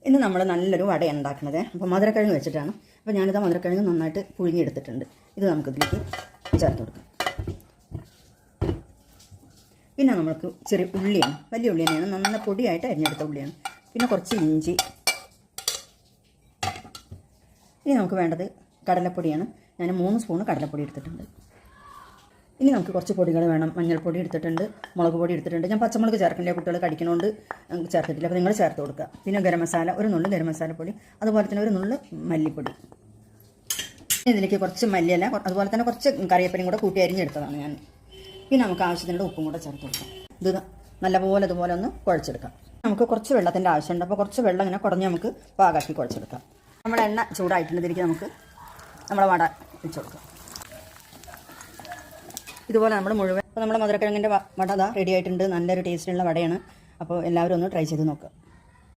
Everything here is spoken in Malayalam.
ഇന്ന് നമ്മൾ നല്ലൊരു വടയാണ് ഉണ്ടാക്കുന്നത്. അപ്പോൾ മധുരക്കിഴങ്ങ് വെച്ചിട്ടാണ്. അപ്പോൾ ഞാനിത് മധുരക്കിഴങ്ങ് നന്നായിട്ട് പുഴുങ്ങിയെടുത്തിട്ടുണ്ട്. ഇത് നമുക്കിതിലേക്ക് ചേർത്ത് കൊടുക്കാം. പിന്നെ നമുക്ക് ചെറിയ ഉള്ളിയാണ്, വലിയ ഉള്ളി തന്നെയാണ്, നന്ന പൊടിയായിട്ട് അരിഞ്ഞെടുത്ത ഉള്ളിയാണ്. പിന്നെ കുറച്ച് ഇഞ്ചി. ഇനി നമുക്ക് വേണ്ടത് കടലപ്പൊടിയാണ്. ഞാൻ 3 സ്പൂൺ കടലപ്പൊടി എടുത്തിട്ടുണ്ട്. ഇനി നമുക്ക് കുറച്ച് പൊടികൾ വേണം. മഞ്ഞൾപ്പൊടി എടുത്തിട്ടുണ്ട്, മുളക് പൊടി എടുത്തിട്ടുണ്ട്. ഞാൻ പച്ചമുളക് ചേർക്കില്ല, കുട്ടികൾ കടിക്കണോണ്ട് ചേർത്തിട്ടില്ല, അപ്പോൾ നിങ്ങൾ ചേർത്ത് കൊടുക്കുക. പിന്നെ ഗരം മസാല, ഒരു നുള്ളു ഗരം മസാലപ്പൊടി, അതുപോലെ തന്നെ ഒരു നുള്ളു മല്ലിപ്പൊടി. ഇതിലേക്ക് കുറച്ച് മല്ലിയില, അതുപോലെ തന്നെ കുറച്ച് കറിവേപ്പിലയും കൂടെ കൂട്ടി അരിഞ്ഞെടുത്തതാണ് ഞാൻ. പിന്നെ നമുക്ക് ആവശ്യത്തിനുള്ള ഉപ്പും കൂടെ ചേർത്ത് കൊടുക്കാം. ഇത് നല്ലപോലെ ഇതുപോലെ ഒന്ന് കുഴച്ചെടുക്കാം. നമുക്ക് കുറച്ച് വെള്ളത്തിൻ്റെ ആവശ്യമുണ്ട്. അപ്പോൾ കുറച്ച് വെള്ളം ഇങ്ങനെ കുറഞ്ഞ് നമുക്ക് പാകാക്കി കുഴച്ചെടുക്കാം. നമ്മുടെ എണ്ണ ചൂടായിട്ടുണ്ട്. ഇതിലേക്ക് നമുക്ക് നമ്മുടെ വട വെച്ച് കൊടുക്കാം. ഇതുപോലെ നമ്മൾ മുഴുവൻ. അപ്പോൾ നമ്മുടെ മധുരക്കിഴങ്ങിൻ്റെ വട റെഡി ആയിട്ടുണ്ട്. നല്ലൊരു ടേസ്റ്റുള്ള വടയാണ്. അപ്പോൾ എല്ലാവരും ഒന്ന് ട്രൈ ചെയ്ത് നോക്കുക.